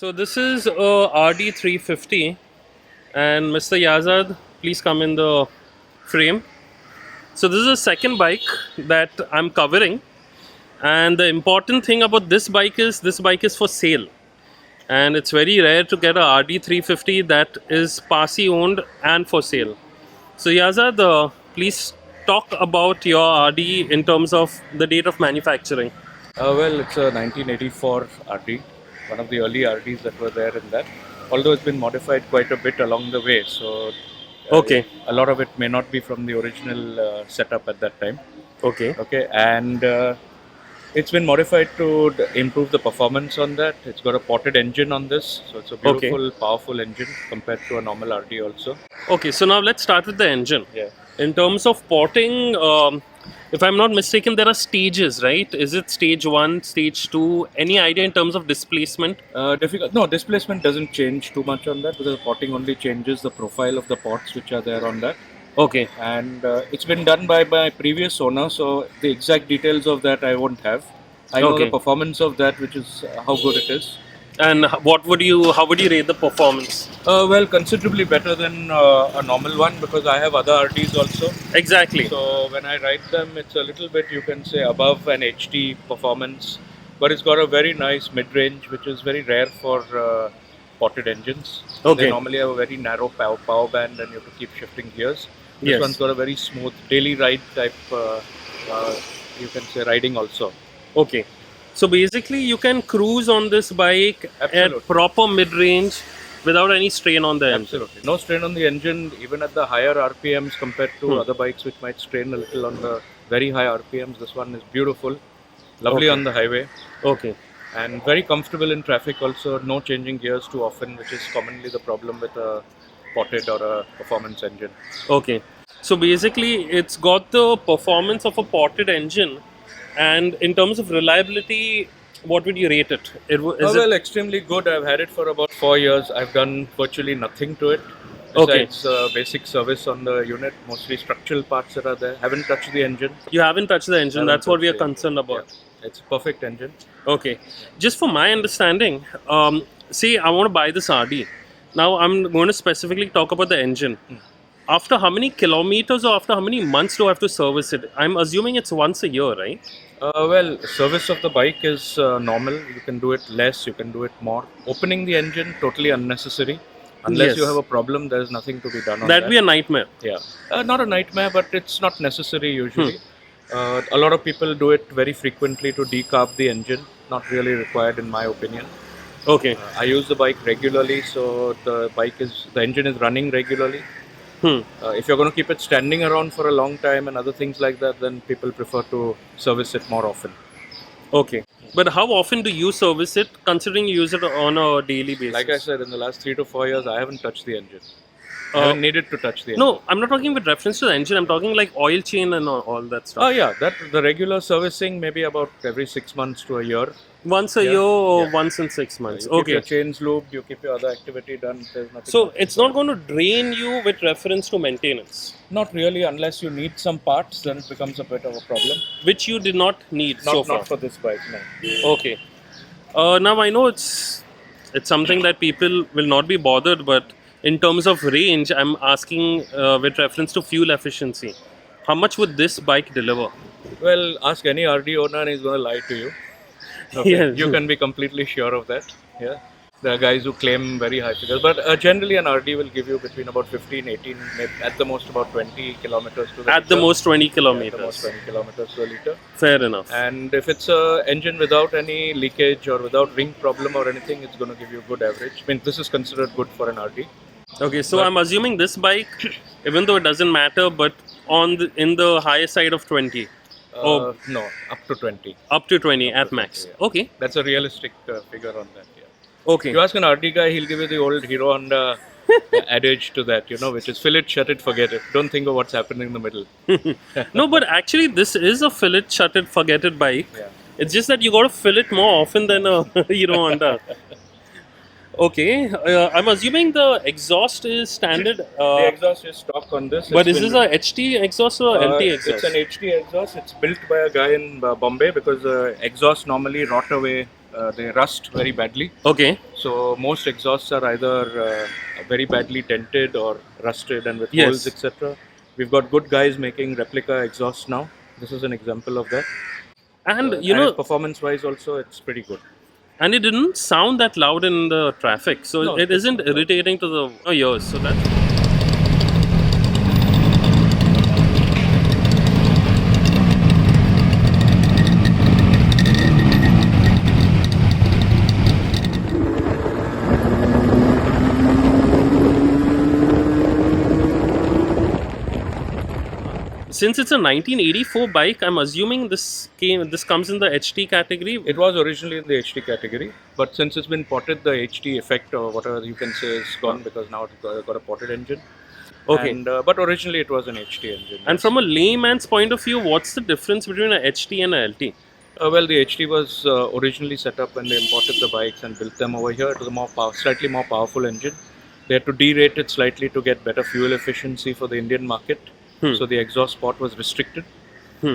So this is a RD 350, and Mr. Yazad, please come in the frame. So this is a second bike that I'm covering, and the important thing about this bike is for sale, and it's very rare to get a RD 350 that is Parsi owned and for sale. So Yazad, please talk about your RD in terms of the date of manufacturing. It's a 1984 RD, one of the early RDs that were there in that. Although it's been modified quite a bit along the way, so Okay. a lot of it may not be from the original setup at that time. Okay. Okay, and it's been modified to improve the performance on that. It's got a ported engine on this, so it's a Okay. beautiful, powerful engine compared to a normal RD also. Okay, so now let's start with the engine. Yeah. In terms of porting, if I'm not mistaken, there are stages, right? Is it stage 1, stage 2? Any idea in terms of displacement? Difficult. No, displacement doesn't change too much on that because the porting only changes the profile of the ports which are there on that. Okay. And it's been done by my previous owner, so the exact details of that I won't have. I know Okay. the performance of that, which is how good it is. And how would you rate the performance? Considerably better than a normal one because I have other RDs also. Exactly. So when I ride them, it's a little bit, you can say, above an HD performance, but it's got a very nice mid-range, which is very rare for ported engines. Okay. They normally have a very narrow power band and you have to keep shifting gears. This Yes. one's got a very smooth daily ride type, you can say, riding also. Okay. So basically, you can cruise on this bike Absolutely. at proper mid-range without any strain on the engine. Absolutely. No strain on the engine, even at the higher RPMs compared to other bikes which might strain a little on the very high RPMs. This one is beautiful, lovely Okay. on the highway, Okay. and very comfortable in traffic also. No changing gears too often, which is commonly the problem with a ported or a performance engine. Okay. So basically, it's got the performance of a ported engine, and in terms of reliability, what would you rate it? Extremely good. I've had it for about 4 years. I've done virtually nothing to it. Okay. Besides basic service on the unit, mostly structural parts that are there. Haven't touched the engine. You haven't touched the engine. Haven't That's what we are touched the concerned engine. about. Yeah. It's a perfect engine. Okay. Just for my understanding, say I want to buy this RD. Now I'm going to specifically talk about the engine. After how many kilometers or after how many months do I have to service it? I'm assuming it's once a year, right? Service of the bike is normal. You can do it less, you can do it more. Opening the engine, totally unnecessary. Unless Yes. you have a problem, there's nothing to be done on That'd that. be a nightmare. Yeah. Not a nightmare, but it's not necessary usually. A lot of people do it very frequently to decarb the engine. Not really required in my opinion. Okay. I use the bike regularly, so the engine is running regularly. If you're going to keep it standing around for a long time and other things like that, then people prefer to service it more often. Okay. But how often do you service it, considering you use it on a daily basis? Like I said, in the last 3 to 4 years, I haven't touched the engine. I haven't needed to touch the engine. No, I'm not talking with reference to the engine. I'm talking like oil chain and all that stuff. Oh yeah, the regular servicing maybe about every 6 months to a year. Once a year or once in 6 months. You keep Okay. your chains lubed, you keep your other activity done. There's nothing. So it's not going to drain you with reference to maintenance, Not really, unless you need some parts, then it becomes a bit of a problem. which you did not need so far. Not for this bike, no. Okay. Now I know it's something that people will not be bothered, but in terms of range, I'm asking with reference to fuel efficiency. How much would this bike deliver? Well, ask any RD owner and he's going to lie to you. Okay. Yes. You can be completely sure of that. Yeah. There are guys who claim very high figures, but generally an RD will give you between about 15, 18, maybe at the most about 20 kilometers to the At the liter. most 20 Yeah, at the kilometers. most 20 kilometers to a liter. Fair enough. And if it's a engine without any leakage or without ring problem or anything, it's going to give you a good average. I mean, this is considered good for an RD. Okay, so I'm assuming this bike, even though it doesn't matter, but in the higher side of 20. No, up to 20. Up to 20 at to max. 20, yeah. Okay. That's a realistic figure on that. Yeah. Okay. You ask an RD guy, he'll give you the old Hero Honda adage to that, which is fill it, shut it, forget it. Don't think of what's happening in the middle. No, but actually, this is a fill it, shut it, forget it bike. Yeah. It's just that you got to fill it more often than a Hero Honda. Okay. I'm assuming the exhaust is standard. The exhaust is stock on this. But It's is this been- a HT exhaust or LT It's exhaust? an HT exhaust. It's built by a guy in Bombay because exhaust normally rot away they rust very badly. Okay. So most exhausts are either very badly dented or rusted and with Yes. holes, etc. We've got good guys making replica exhausts now. This is an example of that. And you know, performance-wise also, it's pretty good. and it didn't sound that loud in the traffic, so No, it isn't irritating to the ears. So that's. Since it's a 1984 bike, I'm assuming this comes in the HT category. It was originally in the HT category, but since it's been potted, the HT effect or whatever you can say is gone because now it's got a potted engine. Okay. And, but originally it was an HT engine. And from a layman's point of view, what's the difference between a HT and a LT? Well, the HT was originally set up when they imported the bikes and built them over here. It was a slightly more powerful engine. They had to derate it slightly to get better fuel efficiency for the Indian market. So the exhaust port was restricted.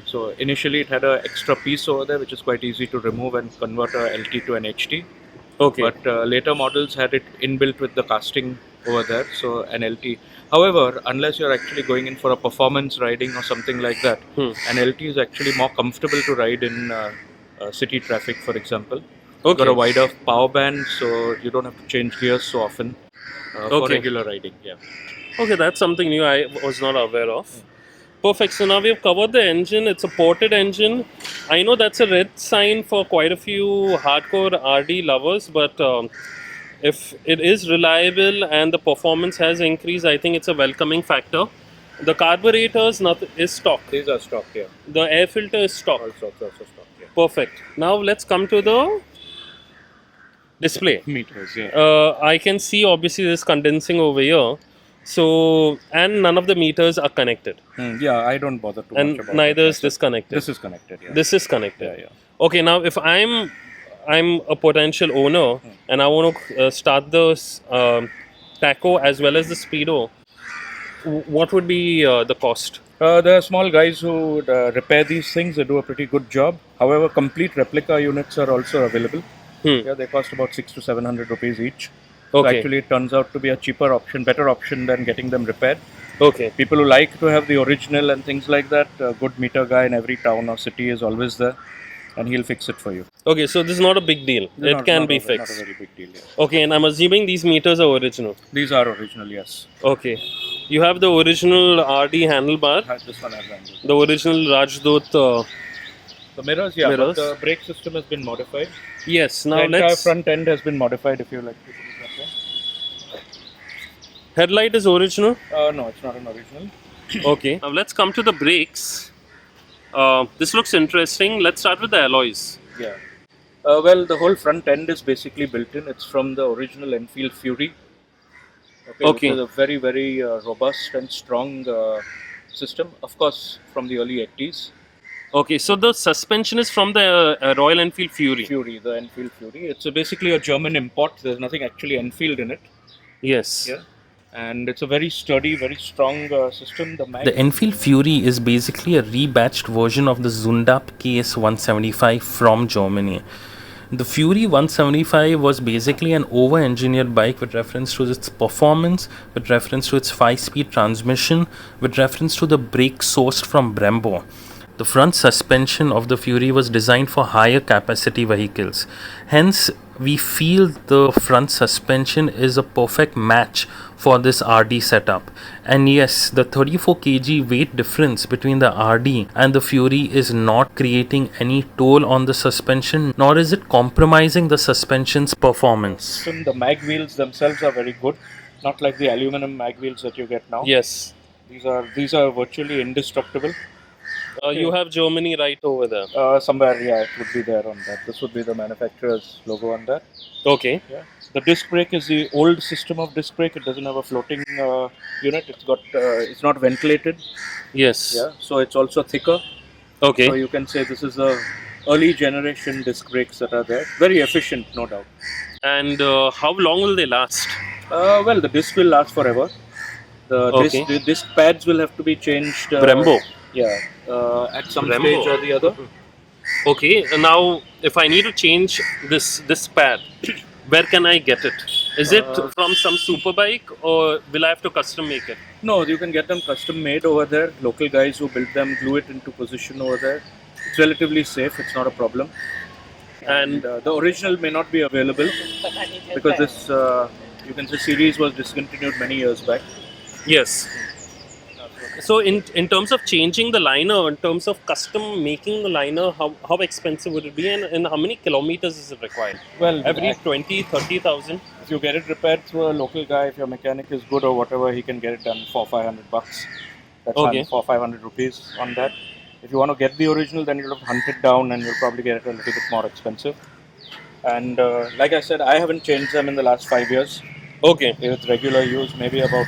So initially it had an extra piece over there, which is quite easy to remove and convert a LT to an HT. Okay. But later models had it inbuilt with the casting over there, so an LT. However, unless you're actually going in for a performance riding or something like that, an LT is actually more comfortable to ride in city traffic, for example. It's got a wider power band, so you don't have to change gears so often for regular riding. Yeah. Okay, that's something new I was not aware of. Perfect. So now we have covered the engine. It's a ported engine. I know that's a red sign for quite a few hardcore RD lovers, but if it is reliable and the performance has increased, I think it's a welcoming factor. The carburetors is stock. These are stock, yeah. The air filter is stock. Also stock, yeah. Perfect. Now let's come to the display. Meters, yeah. I can see obviously this condensing over here. So, and none of the meters are connected. Yeah, I don't bother too much about it. And neither is this connected. This is connected, yeah. This is connected. Yeah. Okay, now if I'm a potential owner and I want to start the Taco as well as the Speedo, what would be the cost? There are small guys who repair these things. They do a pretty good job. However, complete replica units are also available. Yeah, they cost about 600 to 700 rupees each. So actually, it turns out to be a cheaper option, better option than getting them repaired. Okay. People who like to have the original and things like that, a good meter guy in every town or city is always there, and he'll fix it for you. Okay, so this is not a big deal. It can be fixed. Not a very big deal, yeah. Okay, and I'm assuming these meters are original. These are original, yes. Okay. You have the original RD handlebar. This one has handlebar. The original Rajdut. The mirrors, yeah. Mirrors. But the brake system has been modified. Yes. Now the entire front end has been modified, if you like to put it that way. Headlight is original? No, it's not an original. Okay. Now let's come to the brakes. This looks interesting. Let's start with the alloys. Yeah. Well, the whole front end is basically built in. It's from the original Enfield Fury. Okay. Which is a very, very robust and strong system. Of course, from the early 80s. Okay, so the suspension is from the Royal Enfield Fury. The Enfield Fury. It's basically a German import. There's nothing actually Enfield in it. Yes. Yeah. And it's a very sturdy, very strong system. The Enfield Fury is basically a rebatched version of the Zundap KS175 from Germany. The Fury 175 was basically an over-engineered bike with reference to its performance, with reference to its 5-speed transmission, with reference to the brake sourced from Brembo. The front suspension of the Fury was designed for higher capacity vehicles. Hence, we feel the front suspension is a perfect match for this RD setup. And yes, the 34 kg weight difference between the RD and the Fury is not creating any toll on the suspension, nor is it compromising the suspension's performance. The mag wheels themselves are very good, not like the aluminum mag wheels that you get now. Yes. These are virtually indestructible. You have Germany right over there. Somewhere, yeah, it would be there on that. This would be the manufacturer's logo on that. Okay. Yeah. The disc brake is the old system of disc brake. It doesn't have a floating unit. It's not ventilated. Yes. Yeah. So it's also thicker. Okay. So you can say this is the early generation disc brakes that are there. Very efficient, no doubt. And how long will they last? Well, the disc will last forever. The disc pads will have to be changed. Brembo. Yeah, at some stage or the other. Okay, now if I need to change this pad, where can I get it? Is it from some superbike or will I have to custom make it? No, you can get them custom made over there. Local guys who build them glue it into position over there. It's relatively safe. It's not a problem. And the original may not be available because this you can say series was discontinued many years back. Yes. So in terms of changing the liner, in terms of custom making the liner, how expensive would it be and how many kilometers is it required? Well, Every 20, 30,000? if you get it repaired through a local guy, if your mechanic is good or whatever, he can get it done for $500. That's Okay. for 500 rupees on that. If you want to get the original, then you'll have to hunt it down and you'll probably get it a little bit more expensive. And like I said, I haven't changed them in the last 5 years. Okay. With regular use, maybe about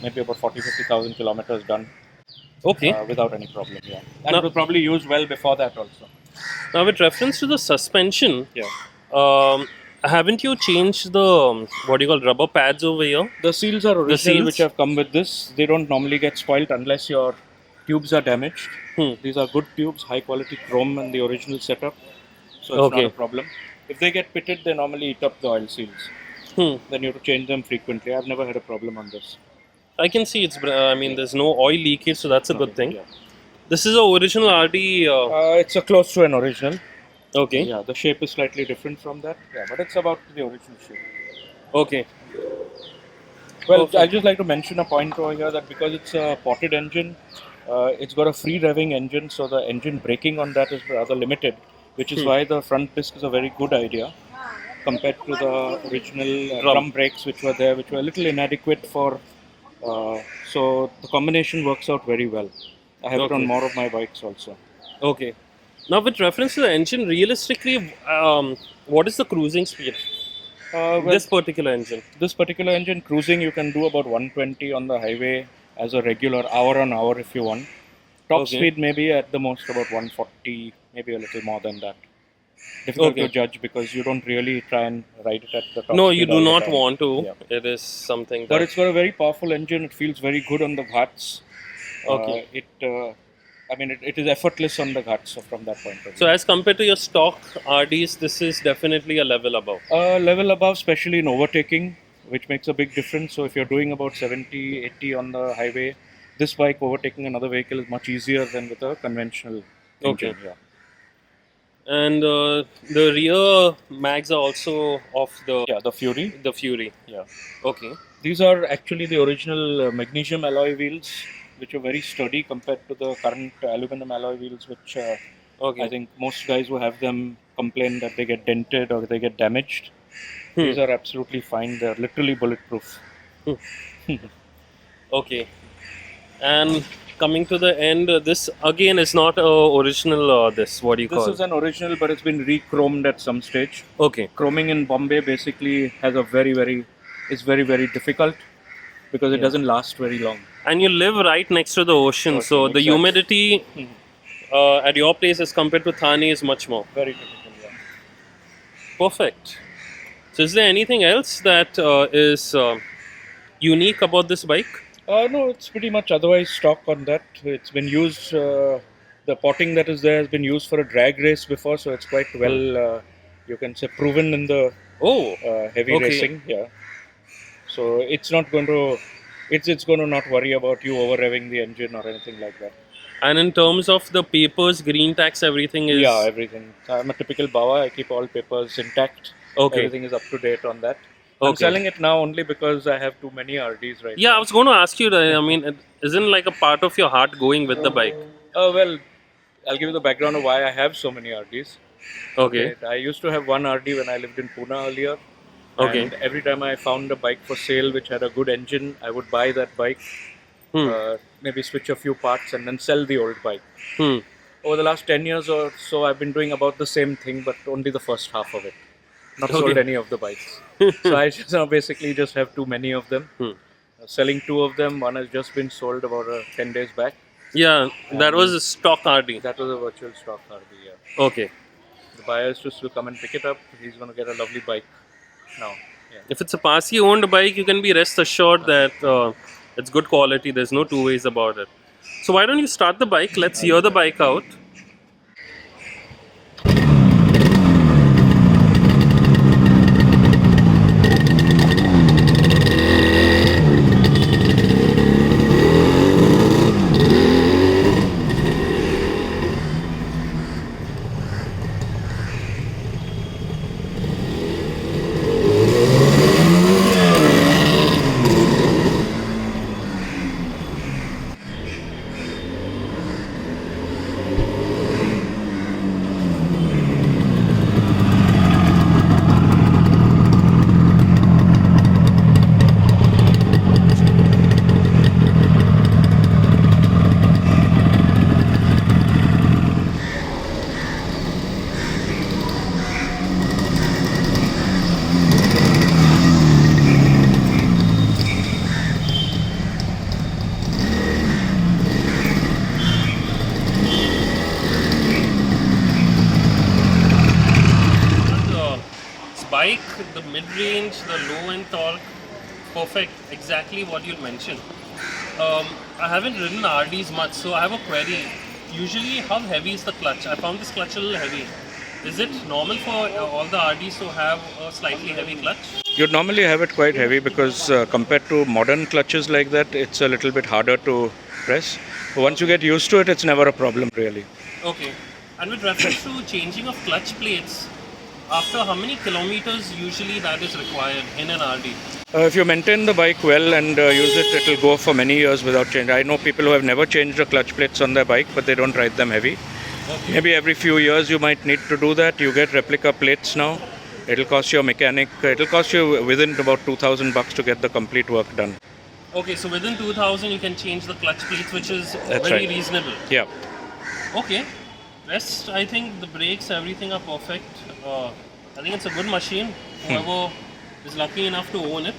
40-50,000 kilometers done. Okay. Without any problem, yeah. And Now- it was probably used well before that also. Now with reference to the suspension, Yeah. haven't you changed the what do you call rubber pads over here? The seals are original, seals? which have come with this. They don't normally get spoiled unless your tubes are damaged. These are good tubes, high quality chrome and the original setup. So it's Okay. not a problem. If they get pitted, they normally eat up the oil seals. Then you have to change them frequently. I've never had a problem on this. I can see it's. I mean, there's no oil leakage, so that's a good thing. Yeah. This is a original RD. It's a close to an original. Okay. Yeah, the shape is slightly different from that. Yeah, but it's about the original shape. Okay. Well, Perfect. I'd just like to mention a point over here that because it's a potted engine, it's got a free revving engine, so the engine braking on that is rather limited, which is why the front disc is a very good idea compared to the original drum brakes which were there, which were a little inadequate for. So the combination works out very well. I have it on Okay. more of my bikes also. Okay. Now, with reference to the engine, realistically, what is the cruising speed? This particular engine. This particular engine cruising, you can do about 120 on the highway as a regular hour on hour if you want. Top Okay. speed maybe at the most about 140, maybe a little more than that. Difficult Okay. to judge because you don't really try and ride it at the top No, speed you do all the not time. want to. Yeah. It is something that. But it's got a very powerful engine. It feels very good on the ghats. Okay. It is effortless on the ghats from that point of view. So, as compared to your stock RDs, this is definitely a level above. Level above, especially in overtaking, which makes a big difference. So if you're doing about 70, 80 on the highway, this bike overtaking another vehicle is much easier than with a conventional engine. Okay. Yeah. And the rear mags are also of The Fury. the Fury. Yeah. Okay. These are actually the original magnesium alloy wheels, which are very sturdy compared to the current aluminum alloy wheels, which Okay. I think most guys who have them complain that they get dented or they get damaged. These are absolutely fine. They're literally bulletproof. Okay. And coming to the end, this again is not original. What do you This call? is an original, but it's been re-chromed at some stage. Okay. Chroming in Bombay basically has a it's very, very difficult because it doesn't last very long. And you live right next to the ocean, so the exactly. humidity at your place as compared to Thane is much more. Very typical, yeah. Perfect. So, is there anything else that is unique about this bike? No, it's pretty much otherwise stock on that. It's been used, the potting that is there has been used for a drag race before, so it's quite well, you can say, proven in the Oh, heavy Okay. racing. Yeah. So it's not going to, it's going to not worry about you over revving the engine or anything like that. and in terms of the papers, green tax, everything is. Yeah, everything. I'm a typical Bawa. I keep all papers intact. Okay. Everything is up to date on that. I'm Okay. selling it now only because I have too many RDs right Yeah, I was going to ask you that. I mean, it isn't like a part of your heart going with the bike? now. Well, I'll give you the background of why I have so many RDs. Okay. I used to have one RD when I lived in Pune earlier. Okay. And every time I found a bike for sale which had a good engine, I would buy that bike, maybe switch a few parts and then sell the old bike. Hmm. Over the last 10 years or so, I've been doing about the same thing, but only the first half of it. Not sold Okay. any of the bikes. So I just now basically just have too many of them. Selling two of them. One has just been sold about 10 days back. Yeah, that was a stock RD. That was a virtual stock RD, yeah. Okay. The buyers just will come and pick it up. He's going to get a lovely bike now. Yeah. If it's a Parsi owned bike, you can be rest assured that it's good quality. There's no two ways about it. So why don't you start the bike? Let's hear the bike out. mid-range, the low-end torque, perfect, exactly what you mentioned. I haven't ridden RDs much, so I have a query. Usually, how heavy is the clutch? I found this clutch a little heavy. Is it normal for all the RDs to have a slightly heavy clutch? You'd normally have it quite heavy because compared to modern clutches like that, it's a little bit harder to press. But once you get used to it, it's never a problem really. Okay. And with reference to changing of clutch plates, after how many kilometers usually that is required in an RD? If you maintain the bike well and use it, it'll go for many years without change. I know people who have never changed the clutch plates on their bike, but they don't ride them heavy. Okay. Maybe every few years you might need to do that. You get replica plates now. It'll cost you a mechanic. It'll cost you within about $2,000 to get the complete work done. Okay, so within 2000 you can change the clutch plates, which is That's very right. reasonable. Yeah. Okay. Rest, I think the brakes, everything are perfect. I think it's a good machine. Whoever is lucky enough to own it.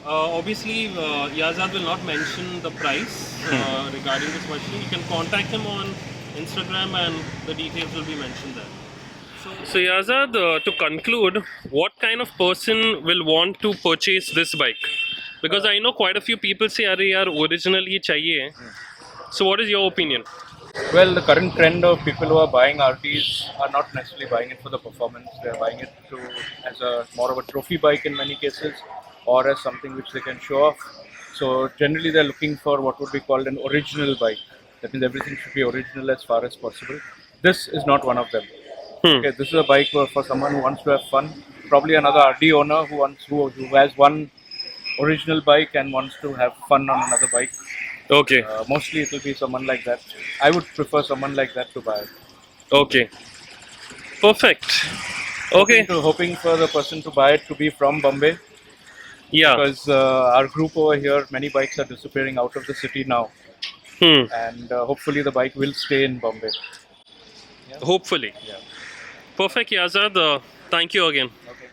Obviously, Yazad will not mention the price regarding this machine. You can contact him on Instagram and the details will be mentioned there. So Yazad, to conclude, what kind of person will want to purchase this bike? Because I know quite a few people say, "Arey yaar, original hi chahiye." So what is your opinion? Well, the current trend of people who are buying RDs are not necessarily buying it for the performance. They're buying it as a more of a trophy bike in many cases, or as something which they can show off. So generally, they're looking for what would be called an original bike. That means everything should be original as far as possible. This is not one of them. Okay, this is a bike for someone who wants to have fun. Probably another RD owner who has one original bike and wants to have fun on another bike. Okay. Mostly it will be someone like that. I would prefer someone like that to buy it. Okay. Perfect. Okay. Hoping for the person to buy it to be from Bombay. Yeah. Because our group over here, many bikes are disappearing out of the city now. And hopefully the bike will stay in Bombay. Hopefully. Yeah. Perfect, Yazad. Thank you again. Okay.